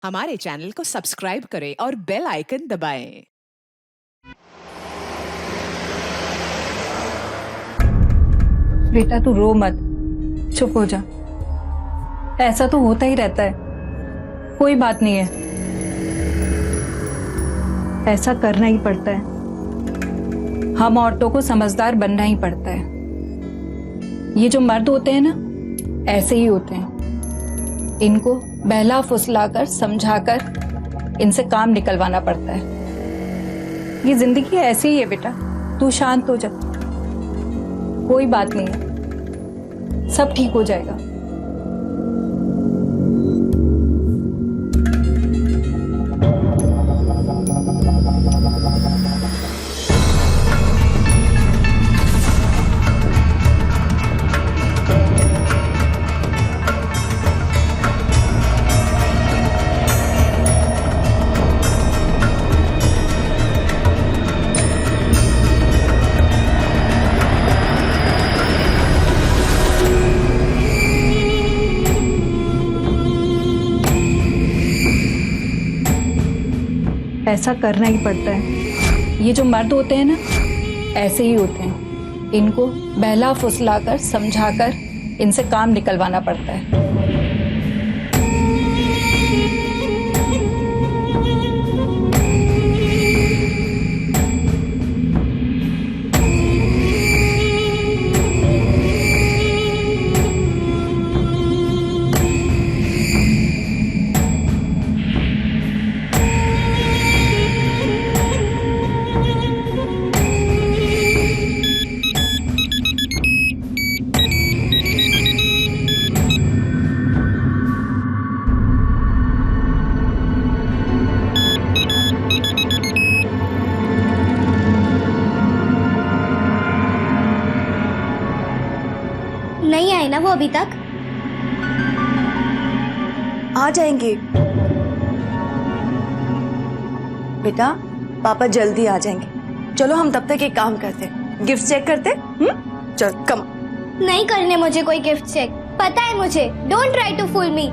हमारे चैनल को सब्सक्राइब करें और बेल आइकन दबाएं। बेटा तू रो मत, चुप हो जा। ऐसा तो होता ही रहता है, कोई बात नहीं है। ऐसा करना ही पड़ता है, हम औरतों को समझदार बनना ही पड़ता है। ये जो मर्द होते हैं ना, ऐसे ही होते हैं। इनको बहला फुसलाकर समझाकर इनसे काम निकलवाना पड़ता है। ये जिंदगी ऐसी ही है बेटा, तू शांत हो जा, कोई बात नहीं है, सब ठीक हो जाएगा। ऐसा करना ही पड़ता है। ये जो मर्द होते हैं ना, ऐसे ही होते हैं। इनको बहला फुसलाकर समझाकर इनसे काम निकलवाना पड़ता है। नहीं आए ना वो अभी तक? आ जाएंगे बेटा, पापा जल्दी आ जाएंगे। चलो हम तब तक एक काम करते हैं, गिफ्ट चेक करते। चल कम। नहीं करने मुझे कोई गिफ्ट चेक, पता है मुझे। डोंट ट्राई टू फूल मी।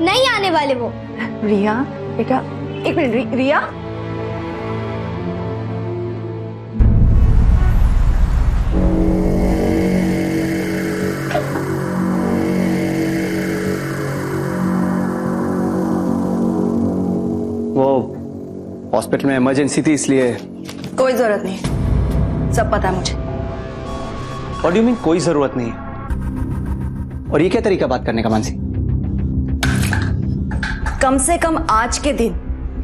नहीं आने वाले वो। रिया बेटा, एक मिनट। रिया वो हॉस्पिटल में इमरजेंसी थी, इसलिए। कोई जरूरत नहीं है, सब पता है मुझे। What do you mean कोई जरूरत नहीं है? और ये क्या तरीका बात करने का मानसी? कम से कम आज के दिन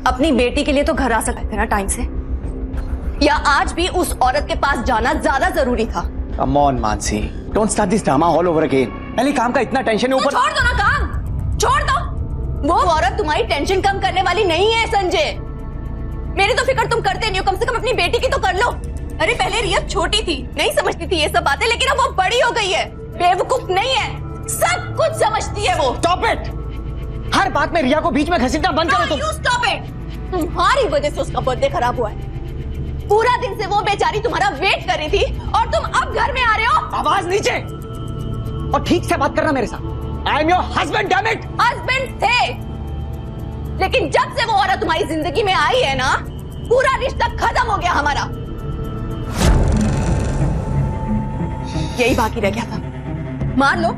अपनी बेटी के लिए तो घर आ सकते थे ना टाइम से, या आज भी उस औरत के पास जाना ज्यादा जरूरी था? Come on Mansi, don't start this drama all over again. पहले काम का इतना टेंशन है, ऊपर छोड़ दो ना काम, छोड़ दो। वो औरत तुम्हारी टेंशन कम करने वाली नहीं है संजय। मेरी तो फिक्र तुम करते नहीं हो, कम से कम अपनी बेटी की तो कर लो। अरे पहले रिया छोटी थी, नहीं समझती थी ये सब बातें, लेकिन अब वो बड़ी हो गई है, बेवकूफ नहीं है, सब कुछ समझती है वो। Stop it! हर बात में रिया को बीच में घसीटना बंद करो तुम। You stop it! तुम्हारी वजह से उसका बर्थडे खराब हुआ है। पूरा दिन से वो बेचारी तुम्हारा वेट कर रही थी और तुम अब घर में आ रहे हो। आवाज नीचे और ठीक से बात करना मेरे साथ। I am your husband, damn it! Husband थे, लेकिन जब से वो औरत तुम्हारी जिंदगी में आई है ना, पूरा रिश्ता खत्म हो गया हमारा। यही बाकी रह गया था, मान लो,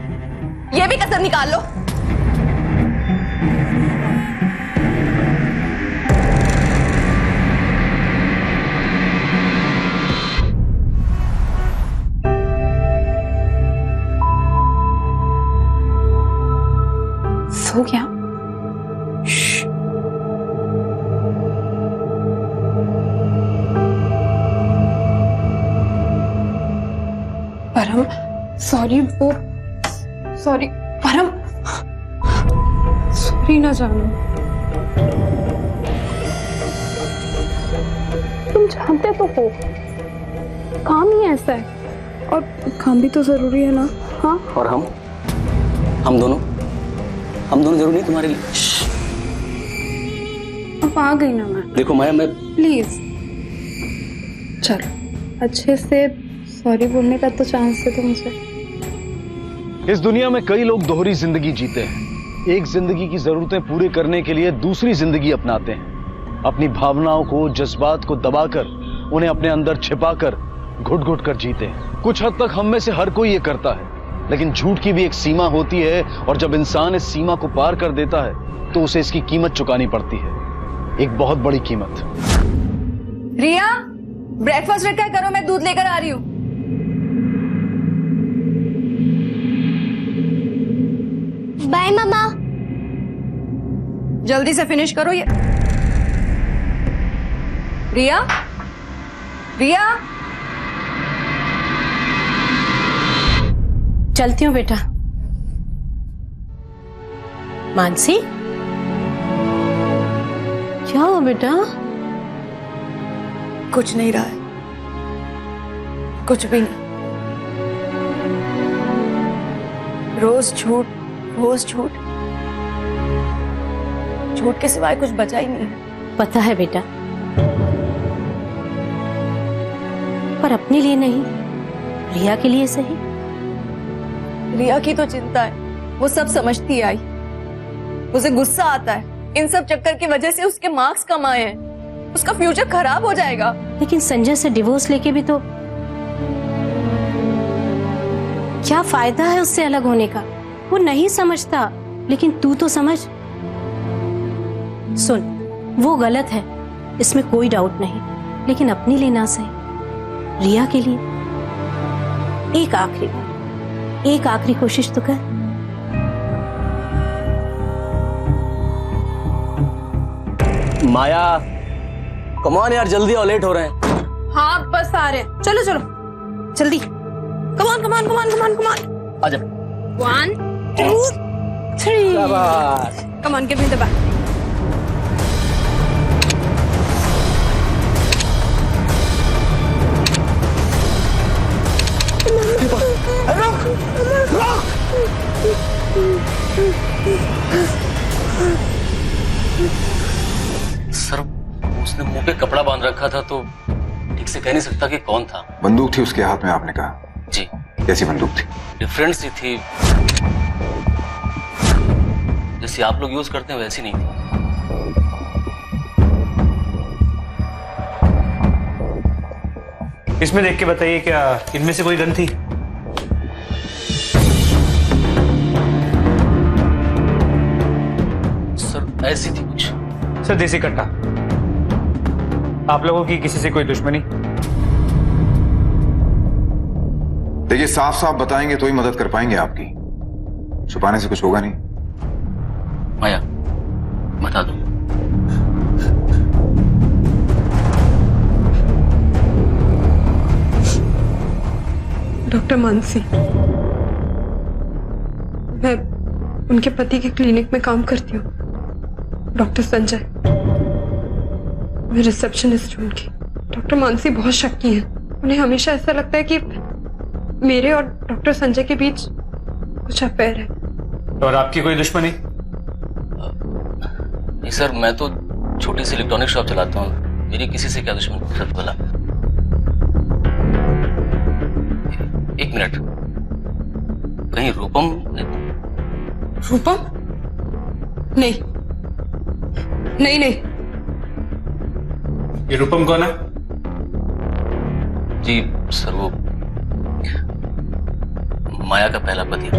ये भी कसर निकाल लो। सो क्या? परम, सॉरी परम, सॉरी ना जानू। तुम जानते तो हो, काम ही ऐसा है, और काम भी तो जरूरी है ना। हाँ, और हम दोनों जरूरी नहीं तुम्हारे लिए। अब आ गई ना मैं। देखो माया, मैं प्लीज चलो, अच्छे से सॉरी बोलने का तो चांस है तुमसे। इस दुनिया में कई लोग दोहरी जिंदगी जीते हैं। एक जिंदगी की जरूरतें पूरे करने के लिए दूसरी जिंदगी अपनाते हैं। अपनी भावनाओं को, जज्बात को दबाकर, उन्हें अपने अंदर छिपाकर, घुट घुट कर जीते हैं। कुछ हद तक हम में से हर कोई ये करता है, लेकिन झूठ की भी एक सीमा होती है और जब इंसान इस सीमा को पार कर देता है तो उसे इसकी कीमत चुकानी पड़ती है, एक बहुत बड़ी कीमत। रिया, ब्रेकफास्ट रखा है, करो, मैं दूध लेकर आ रही हूँ। बाय मम्मा। जल्दी से फिनिश करो ये। रिया, रिया, चलती हूँ बेटा। मानसी, क्या हुआ बेटा? कुछ नहीं रहा है, कुछ भी नहीं। रोज झूठ, रोज झूठ, झूठ के सिवाय कुछ बचा ही नहीं है। पता है बेटा, पर अपने लिए नहीं, रिया के लिए सही। रिया की तो चिंता है, वो सब समझती है। आई, उसे गुस्सा आता है, इन सब चक्कर की वजह से उसके मार्क्स कम आए हैं, उसका फ्यूचर खराब हो जाएगा। लेकिन संजय से डिवोर्स लेके भी तो क्या फायदा है उससे अलग होने का? वो नहीं समझता, लेकिन तू तो समझ। सुन, वो गलत है, इसमें कोई डाउट नहीं, लेकिन अपने लिए ना सही, रिया के लिए एक आखिरी कोशिश तो कर। माया, कम ऑन यार, जल्दी आओ, लेट हो रहे हैं। हाँ बस आ रहे, चलो चलो जल्दी। कमान कमान कमान कमान कमान। आजा। 1 2 3। Come on, give me the back. Sir, उसने मुंह पे कपड़ा बांध रखा था तो ठीक से कह नहीं सकता कि कौन था। बंदूक थी उसके हाथ में, आपने कहा? जी। कैसी बंदूक थी? डिफरेंट सी थी, जैसी आप लोग यूज करते हैं वैसी नहीं थी। इसमें देख के बताइए, क्या इनमें से कोई गन थी? सर ऐसी थी कुछ। सर देसी कट्टा। आप लोगों की किसी से कोई दुश्मनी? देखिए, साफ साफ बताएंगे तो ही मदद कर पाएंगे आपकी, छुपाने से कुछ होगा नहीं। माया, बता दो। डॉक्टर मानसी, मैं उनके पति के क्लिनिक में काम करती हूँ। डॉक्टर संजय, मैं रिसेप्शनिस्ट हूँ उनकी। डॉक्टर मानसी बहुत शक्की हैं। उन्हें हमेशा ऐसा लगता है कि मेरे और डॉक्टर संजय के बीच कुछ अफेयर है। और आपकी कोई दुश्मनी? नहीं सर, मैं तो छोटी सी इलेक्ट्रॉनिक शॉप चलाता हूँ, मेरी किसी से क्या दुश्मनी? सर बोला। एक मिनट, कहीं रूपम? रूपम? नहीं नहीं नहीं। ये रूपम कौन है? जी सर, वो माया का पहला पति।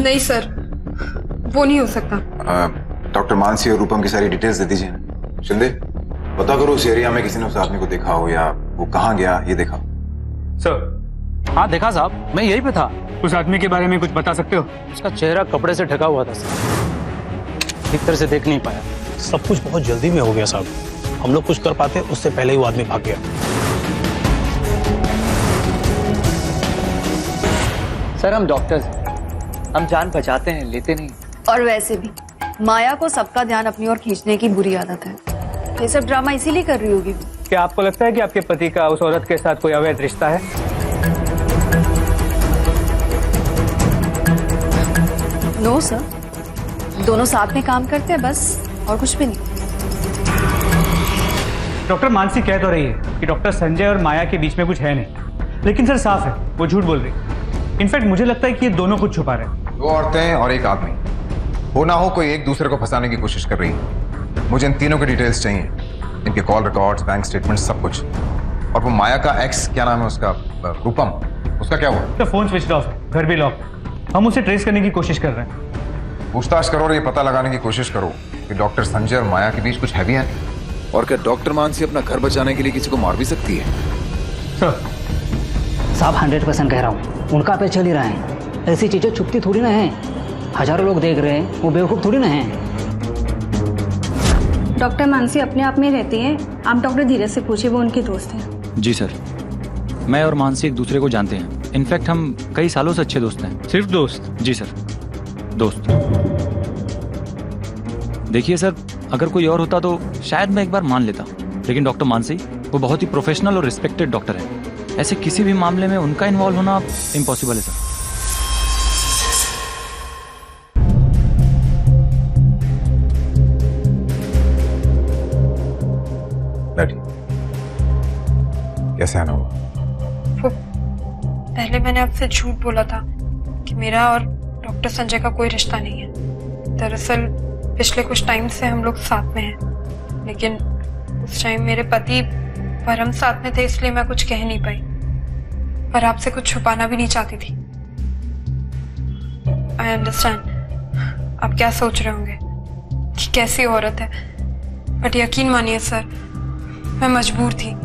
नहीं सर, वो नहीं हो सकता। डॉक्टर मानसी और रूपम की सारी डिटेल्स दे दीजिए। शिंदे, पता करो उस एरिया में किसी ने उस आदमी को देखा हो या वो कहाँ गया, ये देखा? सर, हाँ देखा साहब, मैं यही पे था। उस आदमी के बारे में कुछ बता सकते हो? उसका चेहरा कपड़े से ढका हुआ था सर, ठीक तरह से देख नहीं पाया। सब कुछ बहुत जल्दी में हो गया साहब, हम लोग कुछ कर पाते उससे पहले ही वो आदमी भाग गया। सर, हम डॉक्टर्स, हम जान बचाते हैं, लेते नहीं। और वैसे भी माया को सबका ध्यान अपनी ओर खींचने की बुरी आदत है। ये सब ड्रामा इसीलिए कर रही होगी। क्या आपको लगता है कि आपके पति का उस औरत के साथ कोई अवैध रिश्ता है? नो सर, दोनों साथ में काम करते हैं बस, और कुछ भी नहीं। डॉक्टर मानसी कह तो रही है कि डॉक्टर संजय और माया के बीच में कुछ है नहीं, लेकिन सर साफ है वो झूठ बोल रही है। इनफैक्ट मुझे लगता है कि ये दोनों कुछ छुपा रहे हैं। 2 औरतें और 1 आदमी, हो ना हो कोई एक दूसरे को फंसाने की कोशिश कर रही है। मुझे इन तीनों की डिटेल्स चाहिए, इनके कॉल रिकॉर्ड्स, बैंक स्टेटमेंट, सब कुछ। और वो माया का एक्स, क्या नाम है उसका, रूपम, उसका क्या हुआ? तो फोन स्विच ऑफ, घर भी लॉक। हम उसे ट्रेस करने की कोशिश कर रहे हैं। पूछताछ करो और ये पता लगाने की कोशिश करो कि डॉक्टर संजय और माया के बीच कुछ है भी है। और क्या डॉक्टर मानसी अपना घर बचाने के लिए किसी को मार भी सकती है? साहब 100% कह रहा हूँ, उनका पे चल ही रहा है। ऐसी चीजें छुपती थोड़ी ना है, हजारों लोग देख रहे हैं, वो बेवकूफ थोड़ी ना है। डॉक्टर मानसी अपने आप में रहती है, आप डॉक्टर धीरज से पूछिए, वो उनके दोस्त हैं। जी सर, मैं और मानसी एक दूसरे को जानते हैं। इनफैक्ट हम कई सालों से अच्छे दोस्त हैं। सिर्फ दोस्त? जी सर, दोस्त। देखिए सर, अगर कोई और होता तो शायद मैं एक बार मान लेता, लेकिन डॉक्टर मानसी वो बहुत ही प्रोफेशनल और रिस्पेक्टेड डॉक्टर है। ऐसे किसी भी मामले में उनका इन्वॉल्व होना इम्पॉसिबल है सर। कैसे आना हुआ? पहले मैंने आपसे झूठ बोला था कि मेरा और डॉक्टर संजय का कोई रिश्ता नहीं है। दरअसल पिछले कुछ टाइम से हम लोग साथ में हैं, लेकिन उस टाइम मेरे पति और हम साथ में थे, इसलिए मैं कुछ कह नहीं पाई, पर आपसे कुछ छुपाना भी नहीं चाहती थी। आई अंडरस्टैंड आप क्या सोच रहे होंगे कि कैसी औरत है, बट यकीन मानिए सर, मैं मजबूर थी।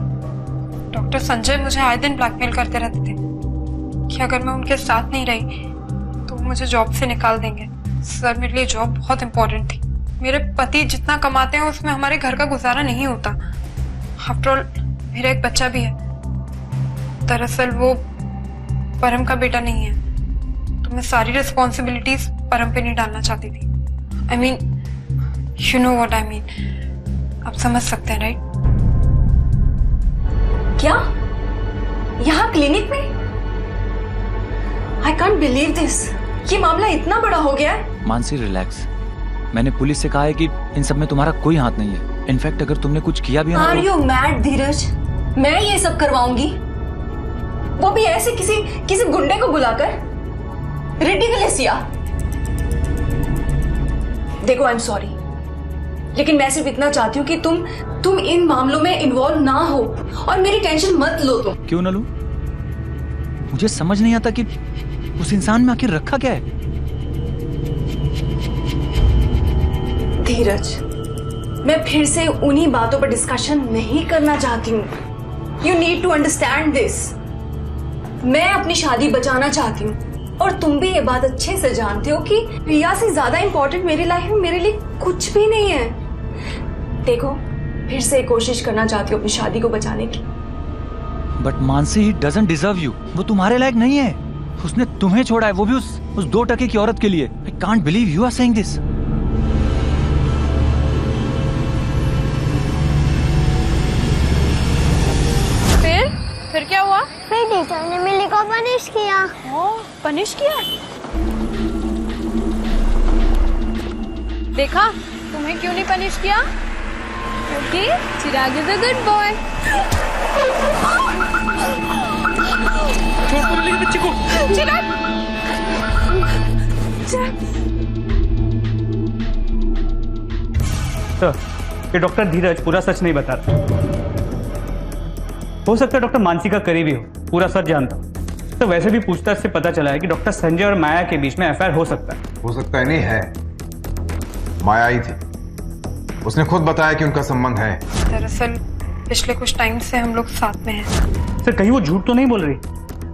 डॉक्टर संजय मुझे आए दिन ब्लैकमेल करते रहते थे कि अगर मैं उनके साथ नहीं रही तो वो मुझे जॉब से निकाल देंगे। सर, मेरे लिए जॉब बहुत इंपॉर्टेंट थी। मेरे पति जितना कमाते हैं उसमें हमारे घर का गुजारा नहीं होता। आफ्टर ऑल मेरा एक बच्चा भी है। दरअसल वो परम का बेटा नहीं है, तो मैं सारी रिस्पॉन्सिबिलिटीज परम पे नहीं डालना चाहती थी। I mean, you know what I mean. आप समझ सकते हैं, राइट? क्या? यहाँ क्लिनिक में? आई कांट बिलीव दिस। ये मामला इतना बड़ा हो गया है। मानसी रिलैक्स, मैंने पुलिस से कहा है कि इन सब में तुम्हारा कोई हाथ नहीं है। इनफैक्ट अगर तुमने कुछ किया भी है आर यू मैड धीरज? मैं ये सब करवाऊंगी, वो भी ऐसे किसी गुंडे को बुलाकर? रिडिकुलस यार। देखो, आई एम सॉरी, लेकिन मैं सिर्फ इतना चाहती हूँ कि तुम इन मामलों में इन्वॉल्व ना हो और मेरी टेंशन मत लो तुम। क्यों ना लूं? मुझे समझ नहीं आता कि उस इंसान में आखिर रखा क्या है। धीरज, मैं फिर से उन्हीं बातों पर डिस्कशन नहीं करना चाहती हूँ। You need to understand this. मैं अपनी शादी बचाना चाहती हूँ और तुम भी ये बात अच्छे से जानते हो कि रिया से ज्यादा इंपॉर्टेंट मेरी लाइफ में मेरे लिए कुछ भी नहीं है। देखो, फिर से कोशिश करना चाहती हूँ अपनी शादी को बचाने की। But Mansi, he doesn't deserve you. वो तुम्हारे लायक नहीं है। उसने तुम्हें छोड़ा है, वो भी उस 2 टके की औरत के लिए। I can't believe you are saying this. फिर क्या हुआ? फिर टीचर ने मिली को पनिश किया। पनिश किया? देखा, तुम्हें क्यों नहीं पनिश किया? क्योंकि चिराग इज अ गुड बॉय। बच्चे को चिराग, सर, ये डॉक्टर धीरज पूरा सच नहीं बता रहा। हो सकता है डॉक्टर मानसी का करीबी हो, पूरा सच जानता। तो वैसे भी पूछताछ से पता चला है कि डॉक्टर संजय और माया के बीच में अफेयर हो सकता है। हो सकता है नहीं है, माया आई थी, उसने खुद बताया कि उनका संबंध है। दरअसल पिछले कुछ टाइम से हम लोग साथ में हैं। सर, कहीं वो झूठ तो नहीं बोल रही?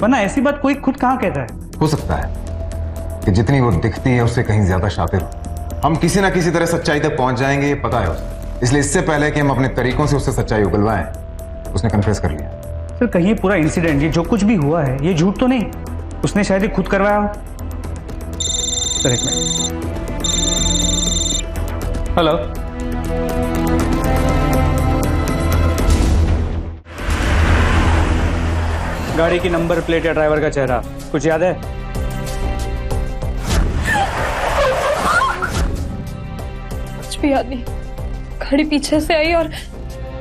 वरना ऐसी बात कोई खुद कहाँ कहता है। हो सकता है कि जितनी वो दिखती है उससे कहीं ज्यादा शातिर हो। हम किसी ना किसी तरह सच्चाई तक पहुंच जाएंगे, ये पता है उसे। इसलिए इससे पहले कि हम अपने तरीकों से उससे सच्चाई उगलवाएं, उसने कन्फेस कर लिया। सर, कहीं पूरा इंसिडेंट, ये जो कुछ भी हुआ है, ये झूठ तो नहीं? उसने शायद ही खुद करवाया हो। सर, एक मिनट। हेलो, गाड़ी की नंबर प्लेट या ड्राइवर का चेहरा कुछ याद है? कुछ भी याद नहीं। गाड़ी पीछे से आई और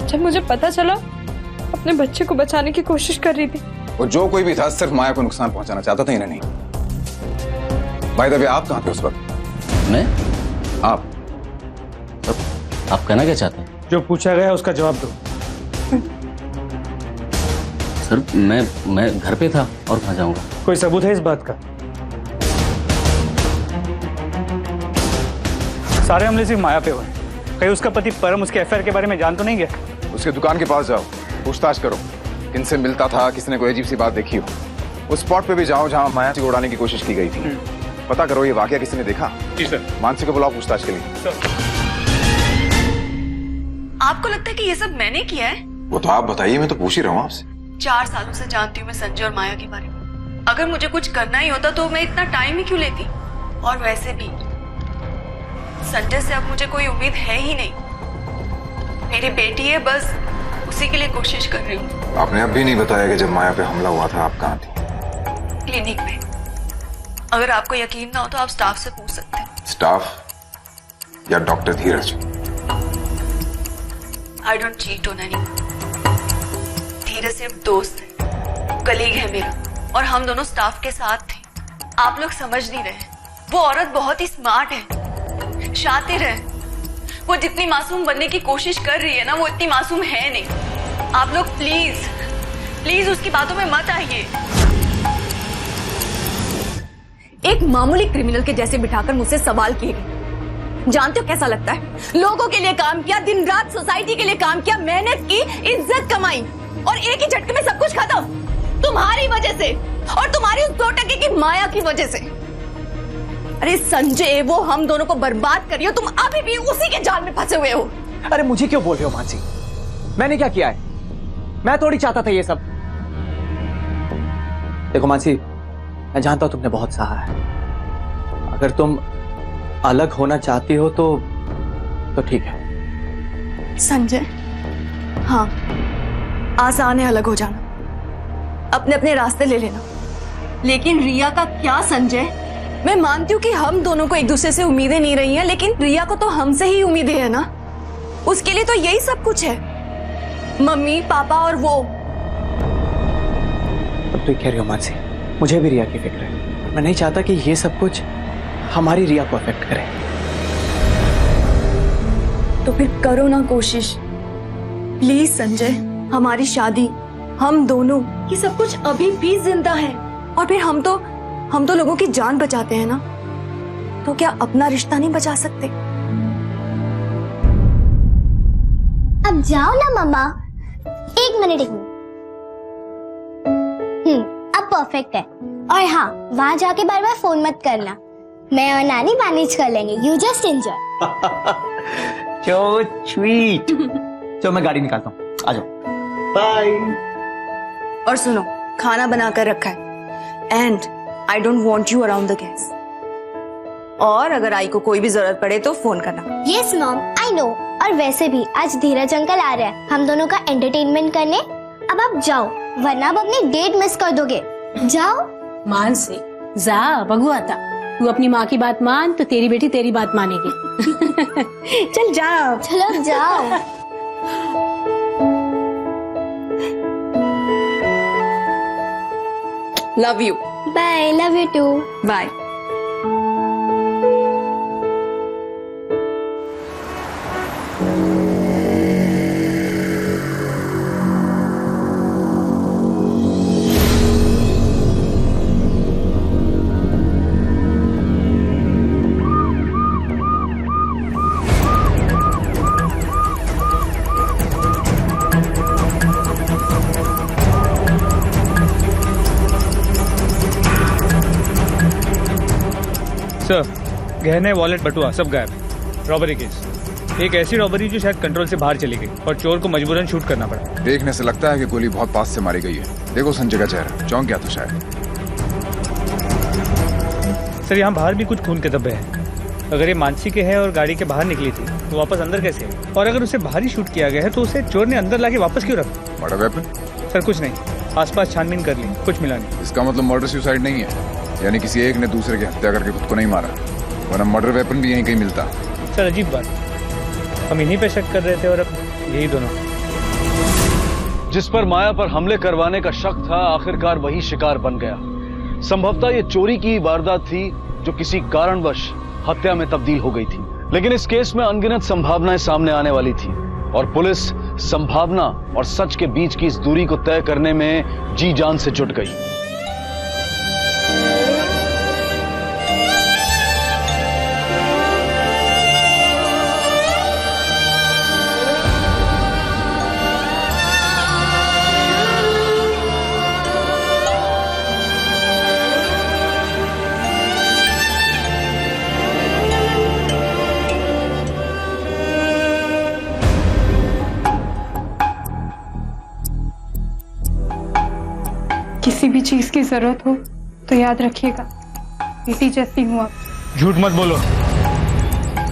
जब मुझे पता चला, अपने बच्चे को बचाने की कोशिश कर रही थी। वो जो कोई भी था सिर्फ माया को नुकसान पहुंचाना चाहता था, इन्हें नहीं। भाई दबे आप कहाँ थे उस वक्त? मैं? आप कहना क्या चाहते हैं? जो पूछा गया उसका जवाब दो। सर मैं घर पे था और कहाँ जाऊंगा? कोई सबूत है इस बात का? सारे हमले सिर्फ माया पे हुए। कहीं उसका पति परम उसके अफेयर के बारे में जान तो नहीं गया? उसके दुकान के पास जाओ, पूछताछ करो, किनसे मिलता था, किसने कोई अजीब सी बात देखी हो। उस स्पॉट पे भी जाओ जहां माया को उड़ाने की कोशिश की गई थी। पता करो ये वाकया किसी ने देखा। जी सर। मानसी को बुलाओ पूछताछ के लिए। आपको लगता है कि ये सब मैंने किया है? वो तो आप बताइए, मैं तो पूछ ही रहा हूँ आपसे। 4 सालों से जानती हूँ मैं संजय और माया के बारे में। अगर मुझे कुछ करना ही होता तो मैं इतना टाइम ही क्यों लेती? और वैसे भी संजय से अब मुझे कोई उम्मीद है ही नहीं। मेरी बेटी है, बस उसी के लिए कोशिश कर रही हूँ। आपने अब भी नहीं बताया कि जब माया पे हमला हुआ था आप कहाँ थी? क्लिनिक में। अगर आपको यकीन ना हो तो आप स्टाफ से पूछ सकते हैं। स्टाफ या doctor Dheeraj? I don't cheat on anyone. Dheeraj सिर्फ दोस्त है, कलीग है मेरा, और हम दोनों स्टाफ के साथ थे। आप लोग समझ नहीं रहे। वो औरत बहुत ही स्मार्ट है, शातिर है। वो जितनी मासूम बनने की कोशिश कर रही है ना, वो इतनी मासूम है नहीं। आप लोग प्लीज प्लीज उसकी बातों में मत आइए। एक मामूली क्रिमिनल के जैसे बिठाकर मुझसे सवाल किए गए। जानते हो कैसा लगता है? लोगों के लिए काम किया, दिन रात सोसाइटी के लिए काम किया, मेहनत की, इज्जत कमाई, और एक ही झटके में सब कुछ खत्म तुम्हारी वजह से, और तुम्हारी उस 2 टके की माया की वजह से। अरे संजय, वो हम दोनों को बर्बाद करिए, तुम अभी भी उसी के जाल में फंसे हुए हो। अरे मुझे क्यों बोल रहे हो मानसी? मैंने क्या किया है? मैं थोड़ी चाहता था ये सब। देखो मानसी, मैं जानता हूं तुमने बहुत सहा है। अगर तुम अलग होना चाहती हो तो ठीक है। संजय, हाँ, आसान है अलग हो जाना, अपने अपने रास्ते ले लेना, लेकिन रिया का क्या संजय? मैं मानती हूँ कि हम दोनों को एक दूसरे से उम्मीदें नहीं रही हैं, लेकिन रिया को तो हमसे ही उम्मीदें है ना। उसके लिए तो यही सब कुछ है, मम्मी पापा और वो। अब तो कह रही हो मानसी, मुझे भी रिया की फिक्र है। मैं नहीं चाहता कि ये सब कुछ हमारी रिया को अफेक्ट करे। तो फिर करो ना कोशिश, प्लीज संजय। हमारी शादी, हम दोनों, ये सब कुछ अभी भी जिंदा है। और फिर हम तो लोगों की जान बचाते हैं ना, तो क्या अपना रिश्ता नहीं बचा सकते? अब जाओ ना मम्मा। एक मिनट। अब परफेक्ट है। और हाँ, वहाँ जाके बार बार फोन मत करना। मैं और नानी मैनेज कर लेंगे। You just enjoy. So sweet। चलो मैं गाड़ी निकालता हूँ, आ जाओ। बाय। और सुनो, खाना बनाकर रखा है, and I don't want you around the gas. और अगर आई को कोई भी जरूरत पड़े तो फोन करना। Yes mom, I know. और वैसे भी आज धीरज अंकल आ रहे हैं हम दोनों का एंटरटेनमेंट करने। अब आप जाओ, वरना आप अपनी डेट मिस कर दोगे। जाओ। मान से जा बगु आता। तू अपनी माँ की बात मान तो तेरी बेटी तेरी बात मानेगी। चल जाओ। चलो जाओ। Love you. Bye. Love you too. Bye. Sir, गहने, वॉलेट, बटुआ सब गायब है। Robbery case. एक ऐसी रॉबरी जो शायद कंट्रोल से बाहर चली गई और चोर को मजबूरन शूट करना पड़ा। देखने से लगता है कि गोली बहुत पास से मारी गई है। देखो संजय का चेहरा, चौंक गया तो शायद। सर, यहाँ बाहर भी कुछ खून के धब्बे हैं। अगर ये मानसी के है और गाड़ी के बाहर निकली थी तो वापस अंदर कैसे है? और अगर उसे बाहर ही शूट किया गया है तो उसे चोर ने अंदर लाके वापस क्यों रखा? Murder weapon? सर कुछ नहीं, आसपास छानबीन कर ली, कुछ मिला नहीं। इसका मतलब मर्डर सुसाइड नहीं है, यानी किसी एक ने दूसरे की हत्या करके खुद को नहीं मारा, वरना मर्डर वेपन भी यहीं कहीं मिलता। सर अजीब बात, हम इन्हीं पे शक कर रहे थे और अब यही दोनों। जिस पर माया पर हमले करवाने का शक था, आखिरकार वही शिकार बन गया। संभवतः ये चोरी की वारदात थी जो किसी कारणवश हत्या में तब्दील हो गई थी। लेकिन इस केस में अनगिनत संभावनाएं सामने आने वाली थी और पुलिस संभावना और सच के बीच की इस दूरी को तय करने में जी जान से जुट गई। किसी भी चीज की जरूरत हो तो याद रखिएगा, बेटी जैसी हूँ आप। झूठ मत बोलो।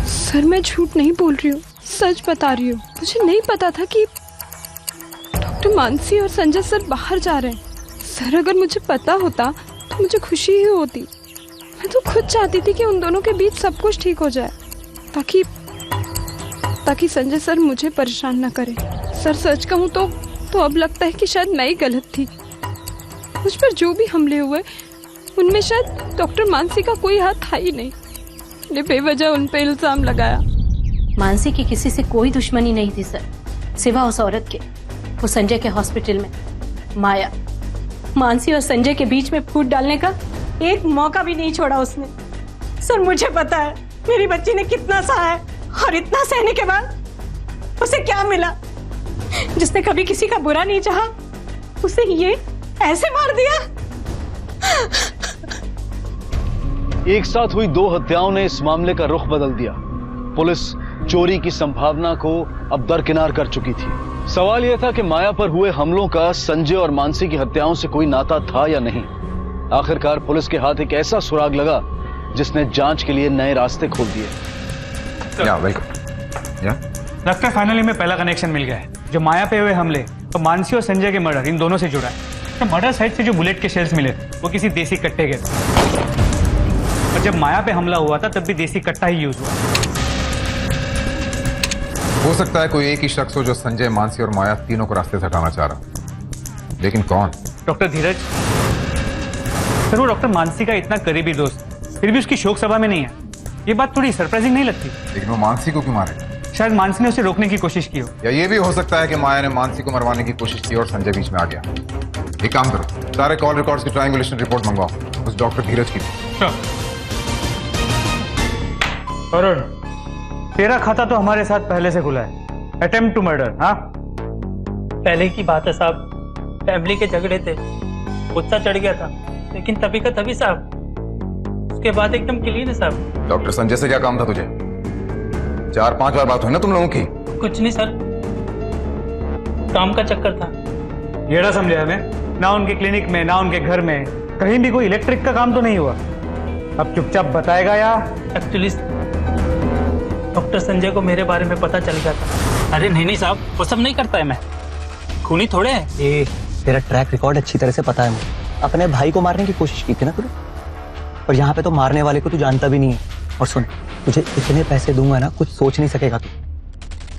सर मैं झूठ नहीं बोल रही हूँ, सच बता रही हूँ। मुझे नहीं पता था कि डॉक्टर मानसी और संजय सर बाहर जा रहे हैं। सर अगर मुझे पता होता तो मुझे खुशी ही होती। मैं तो खुद चाहती थी कि उन दोनों के बीच सब कुछ ठीक हो जाए, ताकि संजय सर मुझे परेशान न करें। सर सच कहूँ तो अब लगता है कि शायद मैं ही गलत थी। मुझ पर जो भी हमले हुए उनमें शायद डॉक्टर मानसी का कोई हाथ था ही नहीं। मैंने बेवजह उन पे इल्जाम लगाया। मानसी की किसी से कोई दुश्मनी नहीं थी सर, सिवा उस औरत के। वो संजय के हॉस्पिटल में माया, मानसी और संजय के बीच में फूट डालने का एक मौका भी नहीं छोड़ा उसने। सर मुझे पता है मेरी बच्ची ने कितना सहा है, और इतना सहने के बाद उसे क्या मिला? जिसने कभी किसी का बुरा नहीं चाहा, उसे ये ऐसे मार दिया। एक साथ हुई दो हत्याओं ने इस मामले का रुख बदल दिया। पुलिस चोरी की संभावना को अब दरकिनार कर चुकी थी। सवाल यह था कि माया पर हुए हमलों का संजय और मानसी की हत्याओं से कोई नाता था या नहीं। आखिरकार पुलिस के हाथ एक ऐसा सुराग लगा जिसने जांच के लिए नए रास्ते खोल दिए। लगता है फाइनली में पहला कनेक्शन मिल गया है। जो माया पे हुए हमले तो मानसी और संजय के मर्डर, इन दोनों से जुड़ा है। तो मर्डर साइट से जो बुलेट के शेल्स मिले वो किसी देसी कट्टे के थे, और जब माया पे हमला हुआ था तब भी देसी कट्टा ही यूज हुआ। हो सकता है कोई एक ही शख्स हो जो संजय, मानसी और माया तीनों को रास्ते से हटाना चाह रहा, लेकिन कौन? डॉक्टर धीरज सर, वो डॉक्टर मानसी का इतना करीबी दोस्त फिर भी उसकी शोक सभा में नहीं है। ये बात थोड़ी सरप्राइजिंग नहीं लगती? लेकिन वो मानसी को क्यों मारे? शायद मानसी ने उसे रोकने की कोशिश की हो, या ये भी हो सकता है कि माया ने मानसी को मरवाने की कोशिश की और संजय बीच में आ गया। एक काम करो, सारे कॉल रिकॉर्ड्स की ट्रायंगुलेशन रिपोर्ट मंगवाओ उस डॉक्टर धीरज की। अरुण, तेरा खाता तो हमारे साथ पहले से खुला है। Attempt to murder. हाँ, पहले की बात है साहब, फैमिली के झगड़े थे, गुस्सा चढ़ गया था, लेकिन तभी का तभी साहब, उसके बाद एकदम क्लीन है साहब। डॉक्टर संजय से क्या काम था तुझे? 4-5 बार बात हुई ना तुम लोगों की। कुछ नहीं सर, काम का चक्कर था। ये ना समझे हमें, ना उनके क्लिनिक में ना उनके घर में कहीं भी कोई इलेक्ट्रिक का काम तो नहीं हुआ। अब चुपचाप बताएगा या? एक्चुअली डॉक्टर संजय को मेरे बारे में पता चल गया था। अरे नहीं साहब, वो सब नहीं करता है मैं, खूनी थोड़े है। ए, तेरा ट्रैक रिकॉर्ड अच्छी तरह से पता है मुझे। अपने भाई को मारने की कोशिश की थी ना तूने, और यहाँ पे तो मारने वाले को तू जानता भी नहीं है। और सुन, तुझे इतने पैसे दूंगा ना, कुछ सोच नहीं सकेगा तू।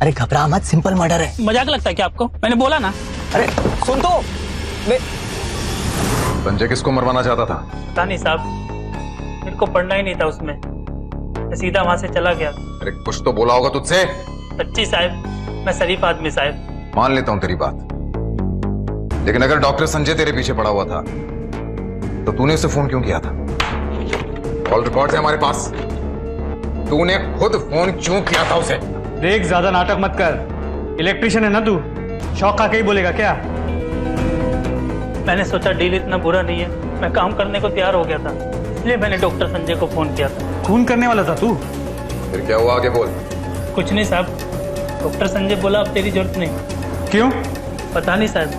अरे घबरा मत, सिंपल मर्डर है। मजाक लगता है क्या आपको? मैंने बोला ना। अरे सुन तो, संजय किसको मरवाना चाहता था? पता नहीं साहब, मेरे को पढ़ना ही नहीं था उसमें, मैं सीधा वहां से चला गया। अरे कुछ तो बोला होगा तुझसे। सच्ची साहब, मैं शरीफ आदमी साहब। मान लेता हूं तेरी बात, लेकिन अगर डॉक्टर संजय तेरे पीछे पड़ा हुआ था तो तूने उसे फोन क्यों किया था? कॉल रिकॉर्ड है हमारे पास, तूने खुद फोन क्यों किया था उसे? देख, ज्यादा नाटक मत कर, इलेक्ट्रिशियन है ना तू, शौक खा के ही बोलेगा क्या? मैंने सोचा डील इतना बुरा नहीं है, मैं काम करने को तैयार हो गया था, इसलिए मैंने डॉक्टर संजय को फोन किया था। खून करने वाला था तू? फिर क्या हुआ, आगे बोल। कुछ नहीं साहब, डॉक्टर संजय बोला अब तेरी जरूरत नहीं। क्यों? पता नहीं साहब,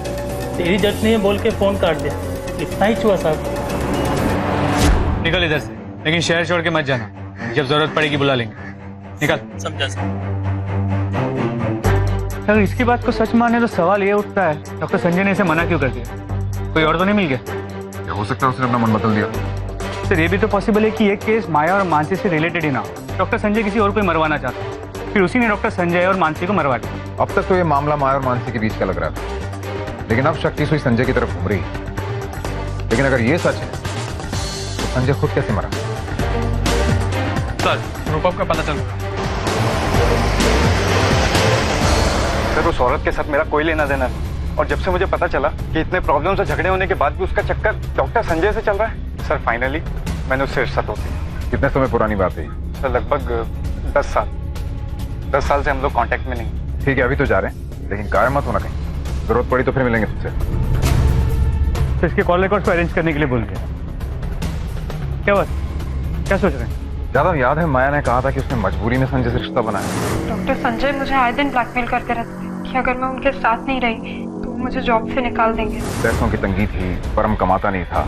तेरी जरूरत नहीं है बोल के फोन काट दिया, इतना ही हुआ साहब। निकल इधर से, लेकिन शहर छोड़ के मत जाना, जब जरूरत पड़ेगी बुला लेंगे। निकल। समझा साहब। अगर इसकी बात को सच माने तो सवाल ये उठता है, डॉक्टर संजय ने इसे मना क्यों कर दिया? कोई और तो नहीं मिल गया? हो सकता है उसने अपना मन बदल दिया। सर, ये भी तो पॉसिबल है कि ये केस माया और मानसी से रिलेटेड ही ना हो। डॉक्टर संजय किसी और को मरवाना चाहता है, फिर उसी ने डॉक्टर संजय और मानसी को मरवा दिया। अब तक तो ये मामला माया और मानसी के बीच का लग रहा था, लेकिन अब शक्ति सुई संजय की तरफ घूम रही है। लेकिन अगर ये सच है तो संजय खुद कैसे मरा? सर रूपम का पता चल गया। सर उस औरत के साथ मेरा कोई लेना देना नहीं, और जब से मुझे पता चला कि इतने प्रॉब्लम से झगड़े होने के बाद भी उसका चक्कर डॉक्टर संजय से चल रहा है, सर फाइनली मैंने उससे रिश्ता तोड़ दिया। कितने समय पुरानी बात है? सर लगभग 10 साल से हम लोग कांटेक्ट में नहीं। ठीक है, अभी तो जा रहे हैं, लेकिन गायब मत होना कहीं, जरूरत पड़ी तो फिर मिलेंगे तुमसे। तो इसके कॉल रिकॉर्ड को अरेंज करने के लिए बोल दिया। क्या बात, क्या सोच रहे हैं? ज्यादा याद है माया ने कहा था कि उसने मजबूरी में संजय से रिश्ता बनाया। डॉक्टर संजय मुझे आए दिन ब्लैकमेल करते रहते थे कि अगर मैं उनके साथ नहीं रही तो वो मुझे जॉब से निकाल देंगे। पैसों की तंगी थी, परम कमाता नहीं था,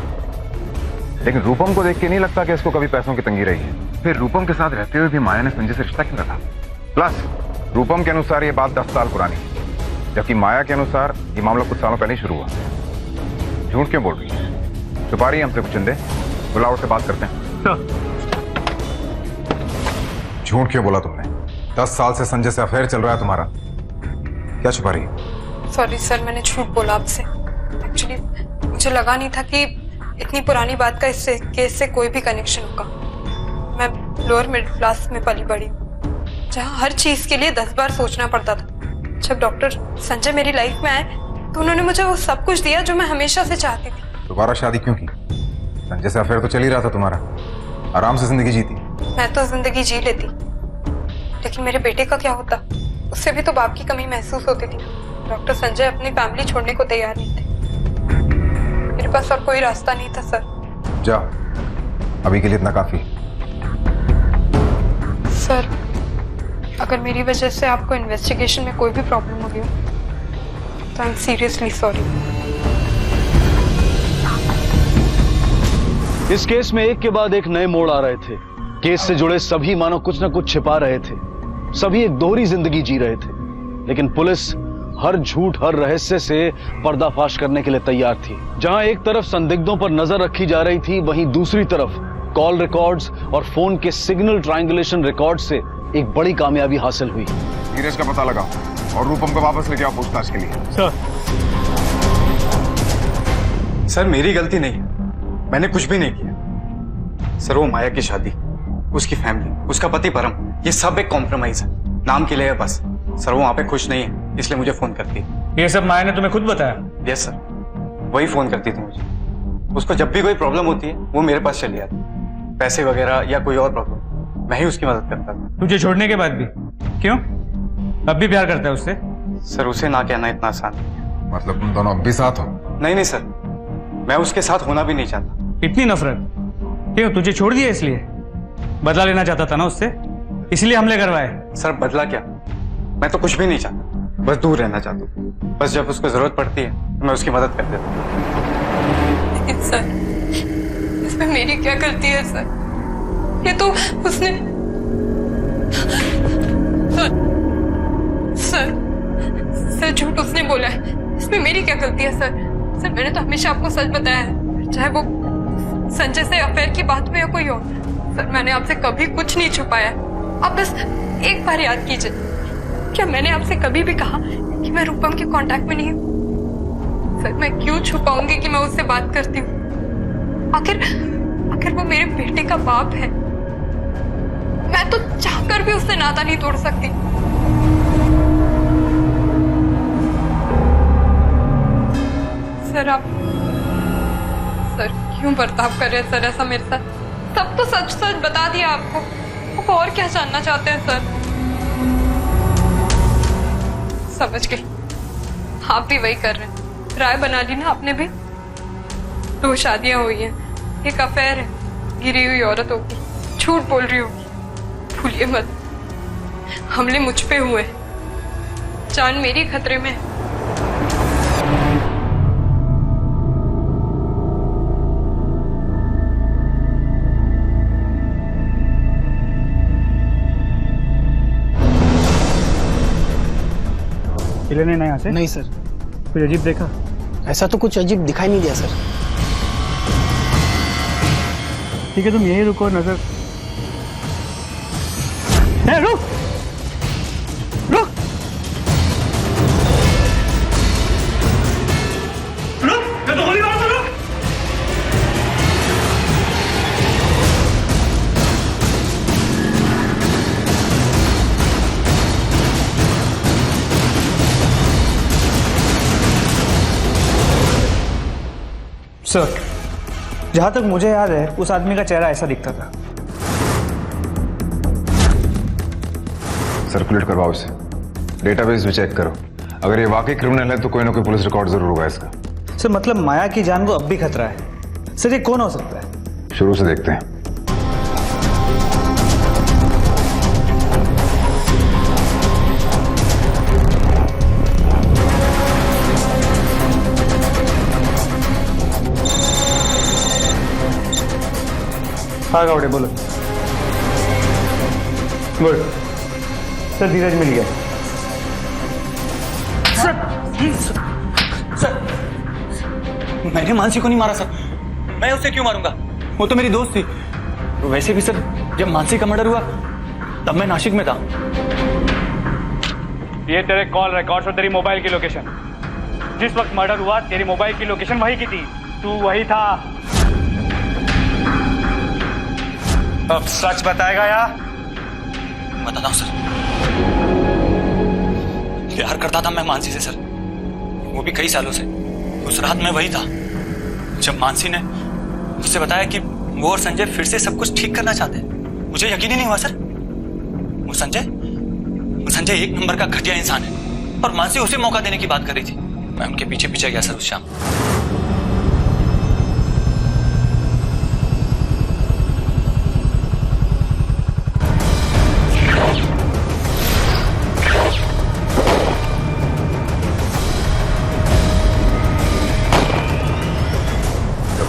लेकिन रूपम को देख के नहीं लगता कि इसको कभी पैसों की तंगी रही है। फिर रूपम के साथ रहते हुए भी माया ने संजय से रिश्ता क्यों रखा? प्लस रूपम के अनुसार ये बात 10 साल पुरानी है, जबकि माया के अनुसार ये मामला कुछ सालों पहले ही शुरू हुआ। झूठ क्यों बोल रही है? छुपा रही है हमसे कुछ चंदे? बुलाओ से बात करते हैं। झूठ क्यों बोला तुमने? 10 साल से संजय से अफेयर चल रहा है तुम्हारा, क्या छुपा रही है? सॉरी सर, मैंने झूठ बोला आपसे। एक्चुअली मुझे लगा नहीं था कि इतनी पुरानी बात का इससे केस से कोई भी कनेक्शन होगा। मैं लोअर मिडिल क्लास में पली बड़ी हूँ, जहाँ हर चीज के लिए 10 बार सोचना पड़ता था। जब डॉक्टर संजय मेरी लाइफ में आए तो उन्होंने मुझे वो सब कुछ दिया जो मैं हमेशा से चाहती थी। दोबारा शादी क्यों की? संजय से अफेयर तो चल ही रहा था तुम्हारा, आराम से जिंदगी जीती। मैं तो जिंदगी जी लेती, लेकिन मेरे बेटे का क्या होता? उससे भी तो बाप की कमी महसूस होती थी। डॉक्टर संजय अपनी फैमिली छोड़ने को तैयार नहीं थे। मेरे पास और कोई रास्ता नहीं था सर। जा, अभी के लिए इतना काफी। सर अगर मेरी वजह से आपको इन्वेस्टिगेशन में कोई भी प्रॉब्लम हो गई हो तो आई एम सीरियसली सॉरी। इस केस में एक के बाद एक नए मोड़ आ रहे थे। केस से जुड़े सभी मानो कुछ न कुछ छिपा रहे थे, सभी एक दोहरी जिंदगी जी रहे थे, लेकिन पुलिस हर झूठ हर रहस्य से पर्दाफाश करने के लिए तैयार थी। जहां एक तरफ संदिग्धों पर नजर रखी जा रही थी, वहीं दूसरी तरफ कॉल रिकॉर्ड्स और फोन के सिग्नल ट्रायंगुलेशन रिकॉर्ड से एक बड़ी कामयाबी हासिल हुई। धीरज का पता लगाओ और रूपम को वापस लेके आओ पूछताछ के लिए। सर मेरी गलती नहीं है, मैंने कुछ भी नहीं किया। सर वो माया की शादी, उसकी फैमिली, उसका पति परम, ये सब एक कॉम्प्रोमाइज है, नाम के लिए है बस। सर वो वहां पे खुश नहीं है, इसलिए मुझे फोन करती है। ये सब माया ने तुम्हें खुद बताया? यस सर, वही फोन करती थी मुझे। उसको जब भी कोई प्रॉब्लम होती है वो मेरे पास चली आती, पैसे वगैरह या कोई और प्रॉब्लम, मैं ही उसकी मदद करता था। तुझे छोड़ने के बाद भी? क्यों? अब भी प्यार करता है उससे? सर उसे ना कहना इतना आसान नहीं है। मतलब तुम दोनों अब भी साथ हो? नहीं सर, मैं उसके साथ होना भी नहीं चाहता। इतनी नफरत क्यों? तुझे छोड़ दिया इसलिए? बदला लेना चाहता था ना उससे, इसलिए हमले करवाए? सर बदला क्या, मैं तो कुछ भी नहीं चाहता, बस दूर रहना चाहता हूँ। बस जब उसको जरूरत पड़ती है तो मैं उसकी मदद कर देता हूँ। सर इसमें मेरी क्या गलती है सर? ये तो उसने सर झूठ उसने बोला है, इसमें मेरी क्या गलती है सर? सर मैंने तो हमेशा आपको सच बताया है, चाहे वो संजय से अफेयर की बात में या कोई और। सर मैंने आपसे कभी कुछ नहीं छुपाया। आप बस एक बार याद कीजिए, क्या मैंने आपसे कभी भी कहा कि मैं रूपम के कांटेक्ट में नहीं हूँ? सर मैं क्यों छुपाऊंगी कि मैं उससे बात करती हूँ? आखिर वो मेरे बेटे का बाप है, मैं तो चाहकर भी उससे नाता नहीं तोड़ सकती। सर आप क्यों बर्ताव कर रहे हैं सर ऐसा मेरे साथ? सब तो सच सच बता दिया आपको, आप और क्या जानना चाहते हैं सर? समझ गई, आप भी वही कर रहे हैं, राय बना ली ना आपने भी। 2 शादियां हुई हैं, एक अफेयर है, गिरी हुई औरत होगी, झूठ बोल रही होगी। भूलिए मत, हमले मुझ पे हुए, जान मेरी खतरे में है। लेने नहीं यहाँ से? नहीं सर। कुछ अजीब देखा? ऐसा तो कुछ अजीब दिखाई नहीं दिया सर। ठीक है तुम यही रुको, नजर रुक रुक रुक, मैं तो गोली मार दूं। रुक सर, जहां तक मुझे याद है उस आदमी का चेहरा ऐसा दिखता था। सर्कुलेट करवाओ इसे, डेटाबेस भी चेक करो। अगर ये वाकई क्रिमिनल है तो कोई ना कोई पुलिस रिकॉर्ड जरूर होगा इसका। सर मतलब माया की जान को अब भी खतरा है। सर ये कौन हो सकता है? शुरू से देखते हैं। हाँ गावड़े बोलो। गुड सर, धीरज मिल गया। सर, मैंने मानसी को नहीं मारा सर। मैं उसे क्यों मारूंगा? वो तो मेरी दोस्त थी। वैसे भी सर, जब मानसी का मर्डर हुआ तब मैं नासिक में था। ये तेरे कॉल रिकॉर्ड्स और तेरी मोबाइल की लोकेशन। जिस वक्त मर्डर हुआ तेरी मोबाइल की लोकेशन वही की थी, तू वही था। अब सच बताएगा या? बताता हूं सर। प्यार करता था मैं मानसी से सर, वो भी कई सालों से। उस रात मैं वही था जब मानसी ने मुझसे बताया कि वो और संजय फिर से सब कुछ ठीक करना चाहते हैं। मुझे यकीन ही नहीं हुआ सर। वो संजय एक नंबर का घटिया इंसान है और मानसी उसे मौका देने की बात कर रही थी। मैं उनके पीछे पीछे गया सर उस शाम।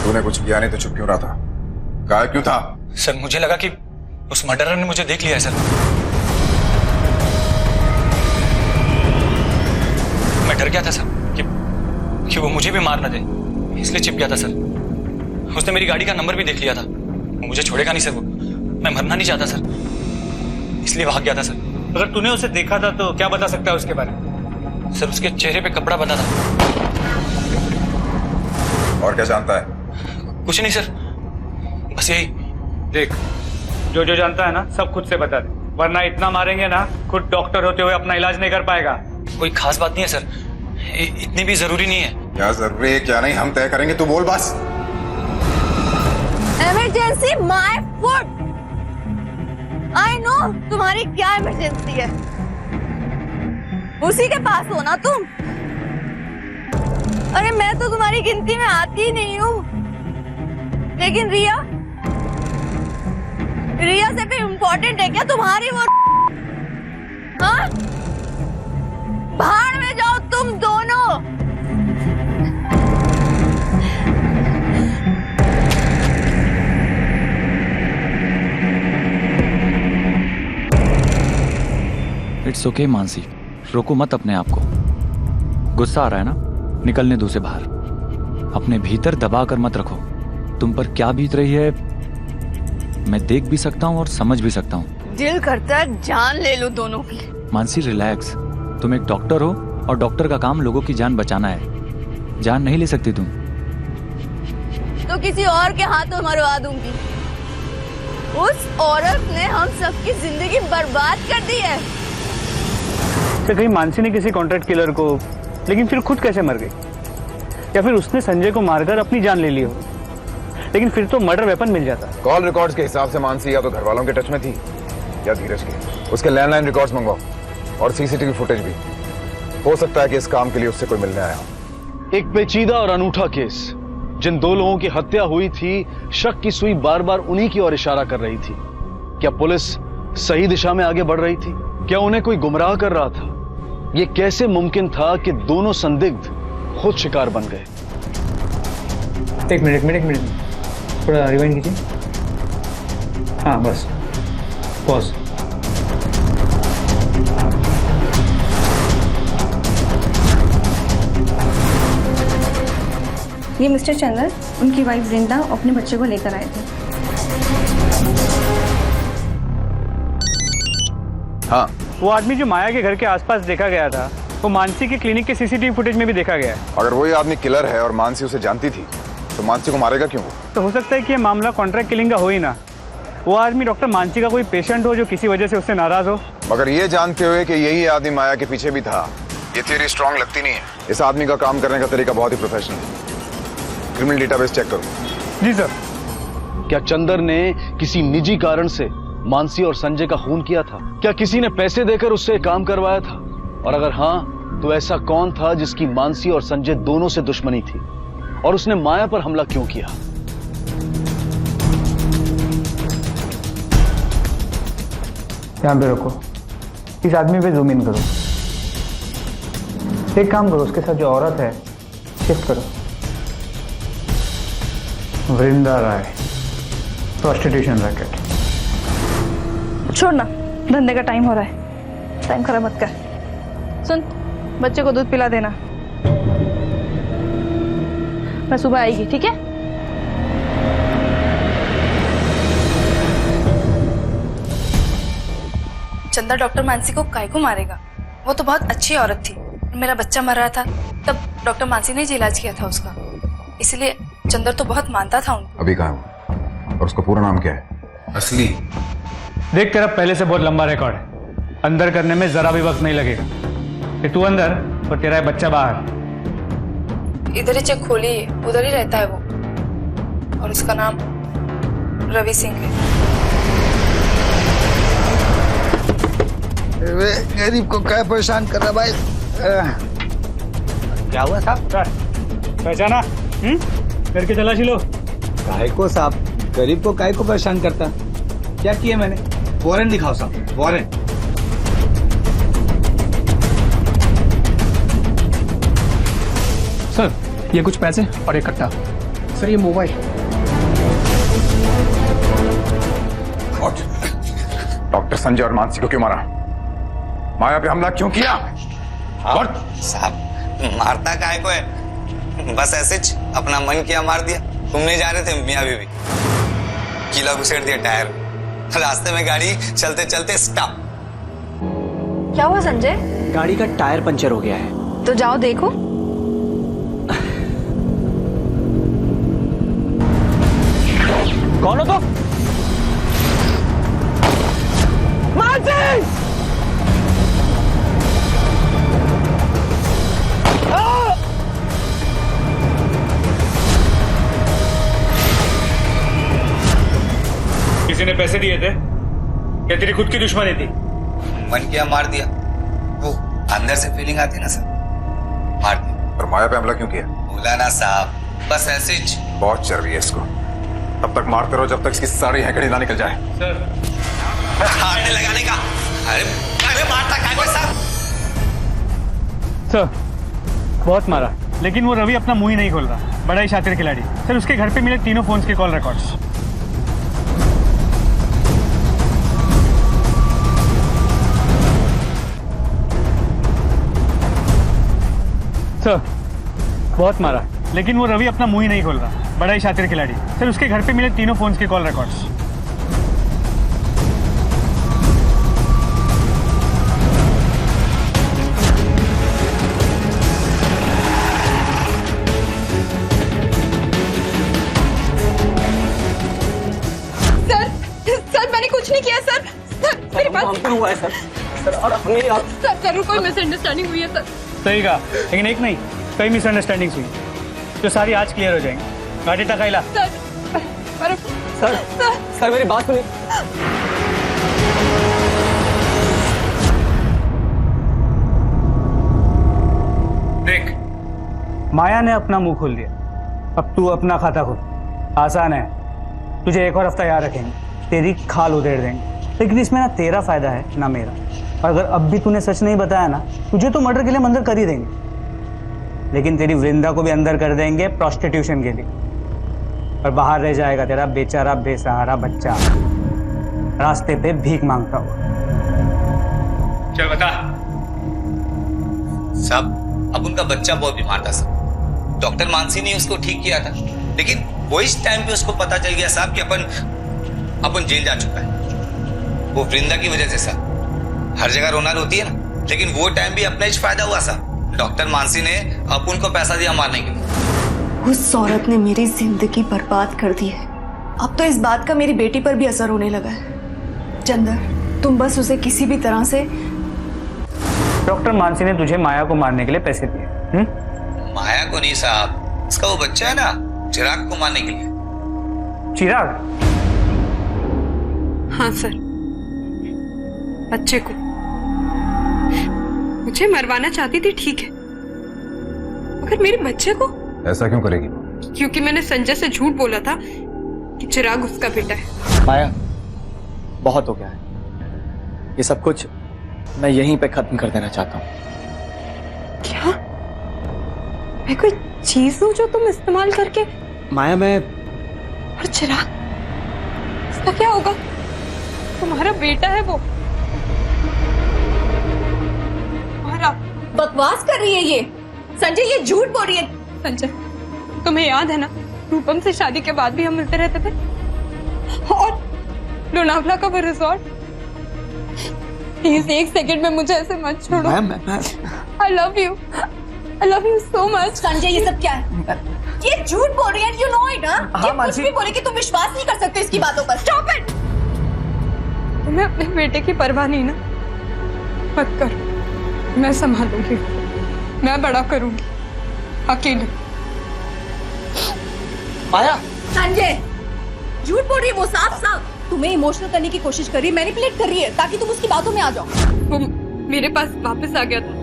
तूने कुछ किया नहीं तो चुप क्यों रहा था? गायब क्यों था? सर मुझे लगा कि उस मर्डरर ने मुझे देख लिया है सर। मैं डर गया था सर कि वो मुझे भी मार न दे, इसलिए छिप गया था सर। उसने मेरी गाड़ी का नंबर भी देख लिया था। वो मुझे छोड़ेगा नहीं सर। वो मैं मरना नहीं चाहता सर, इसलिए भाग गया था सर। अगर तूने उसे देखा था तो क्या बता सकता है उसके बारे में? सर उसके चेहरे पे कपड़ा बंधा था। और क्या जानता है? कुछ नहीं सर, बस यही। देख, जो जो जानता है ना सब खुद से बता दे, वरना इतना मारेंगे ना खुद डॉक्टर होते हुए अपना इलाज नहीं कर पाएगा। कोई खास बात नहीं है सर, इतनी भी जरूरी नहीं है। क्या जरूरी है क्या नहीं हम तय करेंगे, तू बोल बस। Emergency my foot. I know तुम्हारी क्या इमरजेंसी है, उसी के पास हो ना तुम। अरे मैं तो तुम्हारी गिनती में आती ही नहीं हूँ, लेकिन रिया से भी इम्पोर्टेंट है क्या तुम्हारी वो? हाँ, भाड़ में जाओ तुम दोनों। इट्स ओके मानसी, रोको मत अपने आप को। गुस्सा आ रहा है ना, निकलने दो उसे बाहर। अपने भीतर दबा कर मत रखो। तुम पर क्या बीत रही है मैं देख भी सकता हूँ और समझ भी सकता हूँ। दिल करता है जान ले लो दोनों की। मानसी रिलैक्स, तुम एक डॉक्टर हो और डॉक्टर का काम लोगों की जान बचाना है। जान नहीं ले सकती तुम तो किसी और के हाथों मरवा दूंगी। उस औरत ने हम सबकी जिंदगी बर्बाद कर दी है। तो कहीं मानसी ने किसी कॉन्ट्रैक्ट किलर को, लेकिन फिर खुद कैसे मर गई? या फिर उसने संजय को मारकर अपनी जान ले ली हो, लेकिन फिर तो मर्डर वेपन मिल जाता। कॉल रिकॉर्ड्स के हिसाब से मानसी या तो घर वालों के टच में थी या धीरज के। उसके लैंडलाइन रिकॉर्ड्स मंगवाओ और सीसीटीवी फुटेज भी। हो सकता है कि इस काम के लिए उससे कोई मिलने आया हो। एक पेचीदा और अनूठा केस। जिन दो लोगों की हत्या हुई थी, शक की सुई बार बार उन्हीं की ओर इशारा कर रही थी। क्या पुलिस सही दिशा में आगे बढ़ रही थी? क्या उन्हें कोई गुमराह कर रहा था? ये कैसे मुमकिन था कि दोनों संदिग्ध खुद शिकार बन गए? एक मिनट थोड़ा रिवाइंड कीजिए। हाँ बस, पॉज। ये मिस्टर चंद्र, उनकी वाइफ जिंदा अपने बच्चे को लेकर आए थे। हाँ, वो आदमी जो माया के घर के आसपास देखा गया था, वो मानसी के क्लिनिक के सीसीटीवी फुटेज में भी देखा गया है। अगर वही आदमी किलर है और मानसी उसे जानती थी तो मानसी को मारेगा क्यों? तो हो सकता है कि ये मामला कॉन्ट्रैक्ट किलिंग का हो ही ना। वो आदमी डॉक्टर मानसी का कोई पेशेंट हो जो किसी वजह से उससे नाराज हो। मगर ये जानते हुए कि यही आदमी माया के पीछे भी था, ये थियरी स्ट्रांग लगती नहीं है। इस आदमी का काम करने का तरीका बहुत ही प्रोफेशनल है। क्रिमिनल डेटाबेस चेक करो। जी सर। क्या चंदर ने किसी निजी कारण से मानसी और संजय का खून किया था? क्या किसी ने पैसे देकर उससे काम करवाया था? और अगर हाँ, तो ऐसा कौन था जिसकी मानसी और संजय दोनों से दुश्मनी थी और उसने माया पर हमला क्यों किया? ध्यान पे रखो, इस आदमी पे जूम इन करो। एक काम करो, उसके साथ जो औरत है शिफ्ट करो। वृंदा राय, प्रोस्टिट्यूशन रैकेट। छोड़ ना, धंधे का टाइम हो रहा है, टाइम खराब मत कर। सुन, बच्चे को दूध पिला देना, मैं सुबह आएगी, ठीक है? चंदा डॉक्टर मानसी को काय को मारेगा? वो तो बहुत अच्छी औरत थी। मेरा बच्चा मर रहा था तब डॉक्टर मानसी ने इलाज किया था उसका, इसलिए चंदर तो बहुत मानता था उनको। अभी कहाँ हूँ? और उसका पूरा नाम क्या है? असली देख, तेरा पहले से बहुत लंबा रिकॉर्ड है, अंदर करने में जरा भी वक्त नहीं लगेगा। कि तू अंदर और तेरा बच्चा बाहर। इधर ही चेक खोली, उधर ही रहता है वो, और उसका नाम रवि सिंह है। गरीब को क्या परेशान कर रहा भाई? क्या हुआ साहब? पहचाना? करके तलाशी लो। काय को साहब? गरीब को काय को परेशान करता? क्या किया मैंने? वारंट दिखाओ साहब, वारंट। सर, ये कुछ पैसे और एक कट्टा। सर, ये मोबाइल। डॉक्टर संजय और मानसी को क्यों मारा? माया पे हमला क्यों किया? और साहब, मारता काय को है? बस ऐसे अपना मन किया, मार दिया। तुम नहीं जा रहे थे मियां बीवी, कीला घुसेड़ दिया टायर, रास्ते में गाड़ी चलते चलते स्टॉप। क्या हुआ संजय? गाड़ी का टायर पंचर हो गया है। तो जाओ देखो। कौन हो तो? मानसी! किसी ने पैसे दिए थे या तेरी खुद की दुश्मनी थी? मन किया, मार दिया। वो अंदर से फीलिंग आती ना सर, मार दिया। और माया पे हमला क्यों किया? बोला ना साहब, बस ऐसे ही। बहुत चल रही है इसको, तब तक मारते रहो जब तक इसकी सारी हैकड़ी ना निकल जाए। सर, हारने लगाने का। अरे मारता काय को साहब? सर, बहुत मारा, लेकिन वो रवि अपना मुंह ही नहीं खोल रहा। बड़ा ही शातिर खिलाड़ी। सर, उसके घर पे मिले तीनों फोन्स के कॉल रिकॉर्ड्स। सर, बहुत मारा, लेकिन वो रवि अपना मुंह ही नहीं खोल रहा। बड़ा ही शातिर खिलाड़ी। सर, उसके घर पे मिले तीनों फोन्स के कॉल रिकॉर्ड्स। सर, मैंने कुछ नहीं किया सर। सर, मेरे पास हुआ है सर। सर, और अपने आप सर, जरूर कोई मिसअंडरस्टैंडिंग हुई है सर। सही कहा, लेकिन एक नहीं, कई मिसअंडरस्टैंडिंग्स हुई जो सारी आज क्लियर हो जाएंगी। गाड़ी टकाइला। सर, सर, मेरी बात सुनिए। देख, माया ने अपना मुंह खोल दिया, अब तू अपना खाता खोल। आसान है, तुझे एक और हफ्ता याद रखेंगे, तेरी खाल उधेड़ देंगे, लेकिन इसमें ना तेरा फायदा है ना मेरा। और अगर अब भी तूने सच नहीं बताया ना, तुझे तो मर्डर के लिए मंजूर कर ही देंगे, लेकिन तेरी वृंदा को भी अंदर कर देंगे प्रोस्टिट्यूशन के लिए, और बाहर रह जाएगा तेरा बेचारा बेसहारा बच्चा, रास्ते पे भीख मांगता हुआ। चल बता। साहब, अब उनका बच्चा बहुत बीमार था साहब, डॉक्टर मानसी ने उसको ठीक किया था, लेकिन वो इस टाइम पे उसको पता चल गया साहब कि अपन जेल जा चुका है। वो वृंदा की वजह से सर, हर जगह रोना रोती है ना, लेकिन वो टाइम भी अपना ही फायदा हुआ सर। डॉक्टर मानसी ने अपन को पैसा दिया मारने के लिए। उस औरत ने मेरी जिंदगी बर्बाद कर दी है। अब तो इस बात का मेरी बेटी पर भी असर होने लगा है। चंदर, तुम बस उसे किसी भी तरह से। डॉक्टर मानसी ने तुझे माया को मारने के लिए पैसे दिए? माया को नहीं साहब, उसका वो बच्चा है ना, चिराग को मारने के लिए। चिराग? हाँ सर, बच्चे को मुझे मरवाना चाहती थी, ठीक है, मगर मेरे बच्चे को? ऐसा क्यों करेगी? क्योंकि मैंने संजय से झूठ बोला था कि चिराग उसका बेटा है। माया, बहुत हो गया है, ये सब कुछ मैं यहीं पे खत्म कर देना चाहता हूँ। क्या? मैं कोई चीज हूँ जो तुम इस्तेमाल करके? माया, मैं और चिराग, उसका क्या होगा? तुम्हारा बेटा है वो। तुम्हारा। बकवास कर रही है ये संजय, ये झूठ बोल रही है। संजय, तुम्हें याद है ना, रूपम से शादी के बाद भी हम मिलते रहते थे, और लोनावला का वो रिजॉर्ट। प्लीज एक सेकंड में मुझे ऐसे मत छोड़ो। I love you so much. Sanjay, ये सब क्या है? ये झूठ बोल रही है, यू नो इट। ये कुछ भी बोले कि तुम विश्वास नहीं कर सकते इसकी बातों पर। Stop it. तुम्हें अपने बेटे की परवाह नहीं ना? मत करो, मैं संभालूंगी, मैं बड़ा करूंगी अकेले। माया, संजय झूठ बोल रही है वो, साफ साफ तुम्हें इमोशनल करने की कोशिश कर रही है, मैनिपुलेट कर रही है ताकि तुम उसकी बातों में आ जाओ। वो मेरे पास वापस आ गया था,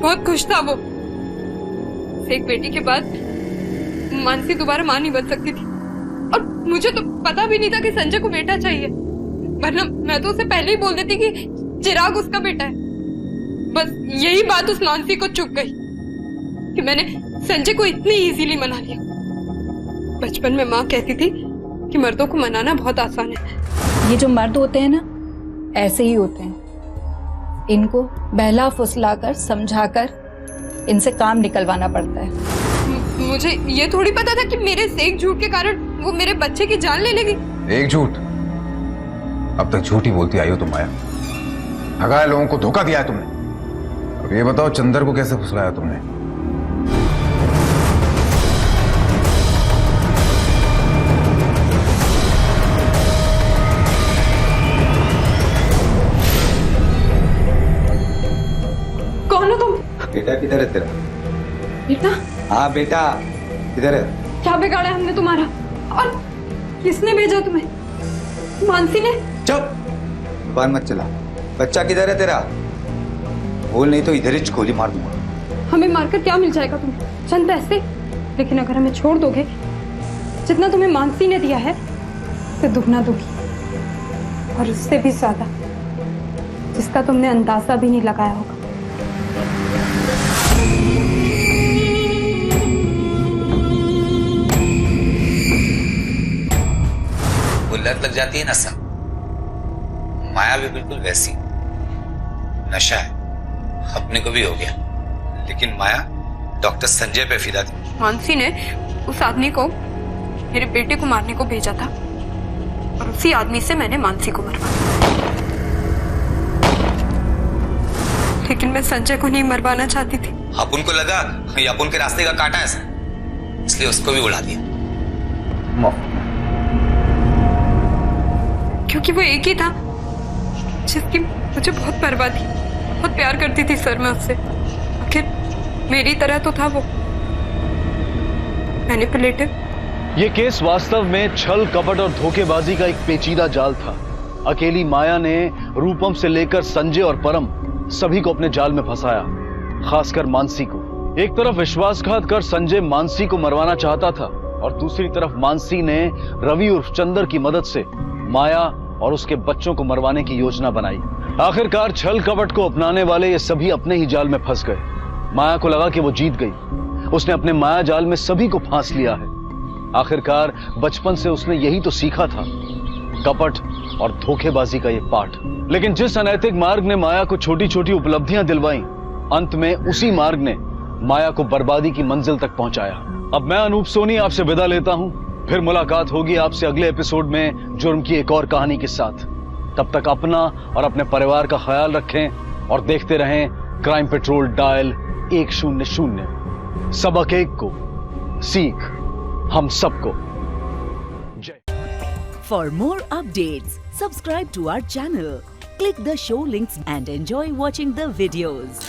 बहुत खुश था वो। एक बेटी के बाद मानसी दोबारा मां नहीं बन सकती थी, और मुझे तो पता भी नहीं था कि संजय को बेटा चाहिए, वरना मैं तो उसे पहले ही बोल देती कि चिराग उसका बेटा है। बस यही बात उस मानसी को चुप गई कि मैंने संजय को इतनी इजीली मना लिया। बचपन में माँ कहती थी कि मर्दों को मनाना बहुत आसान है। ये जो मर्द होते हैं ना, ऐसे ही होते हैं। इनको बहला फुसलाकर, समझाकर इनसे काम निकलवाना पड़ता है। मुझे ये थोड़ी पता था कि मेरे एक झूठ के कारण वो मेरे बच्चे की जान ले लेगी। एक झूठ? अब तक झूठ ही बोलती आई हो तुम माया। ठगाए लोगों को, धोखा दिया है तुमने। अब ये बताओ, चंदर को कैसे फुसलाया तुमने? कौन हो तुम? बेटा किधर है तेरा? बेटा? हाँ बेटा किधर है? क्या बिगाड़ा है हमने तुम्हारा? और किसने भेजा तुम्हें? मानसी ने? चुप, जुबान मत चला। बच्चा किधर है तेरा? बोल नहीं तो इधर ही गोली मार दूंगा। हमें मारकर क्या मिल जाएगा तुम्हें? चंद पैसे। लेकिन अगर हमें छोड़ दोगे, जितना तुम्हें मानसी ने दिया है तो दुगना दोगी, और उससे भी ज्यादा, जिसका तुमने अंदाजा भी नहीं लगाया होगा। वो लत लग जाती है ना सब, माया भी बिल्कुल वैसी। नशा है, अपने को भी हो गया, लेकिन माया डॉक्टर संजय पे फिदा थी। मानसी ने उस आदमी को मेरे बेटे को मारने को भेजा था, और उसी आदमी से मैंने मानसी को मरवाया। लेकिन मैं संजय को नहीं मरवाना चाहती थी। अपन को लगा ये अपन के रास्ते का कांटा है, इसलिए उसको भी उड़ा दिया। क्योंकि वो एक ही था जिसकी मुझे बहुत परवाह थी, बहुत प्यार करती थी सर मैं उससे। आखिर मेरी तरह तो था वो, मैनिपुलेटिव। ये केस वास्तव में छल, कपट और धोखेबाजी का एक पेचीदा जाल था। अकेली माया ने रूपम से लेकर संजय और परम सभी को अपने जाल में फंसाया, खासकर मानसी को। एक तरफ विश्वासघात कर संजय मानसी को मरवाना चाहता था, और दूसरी तरफ मानसी ने रवि उर्फ चंदर की मदद से माया और उसके बच्चों को मरवाने की योजना बनाई। आखिरकार छल कपट को अपनाने वाले ये सभी अपने ही जाल में फंस गए। माया को लगा कि वो जीत गई, उसने अपने माया जाल में सभी को फांस लिया है। आखिरकार बचपन से उसने यही तो सीखा था, कपट और धोखेबाजी का ये पाठ। लेकिन जिस अनैतिक मार्ग ने माया को छोटी छोटी उपलब्धियां दिलवाई, अंत में उसी मार्ग ने माया को बर्बादी की मंजिल तक पहुंचाया। अब मैं अनूप सोनी आपसे विदा लेता हूं, फिर मुलाकात होगी आपसे अगले एपिसोड में जुर्म की एक और कहानी के साथ। तब तक अपना और अपने परिवार का ख्याल रखें और देखते रहें क्राइम पेट्रोल डायल 100। सबक एक को, सीख हम सबको। For more updates, subscribe to our channel, click the show links and enjoy watching the videos.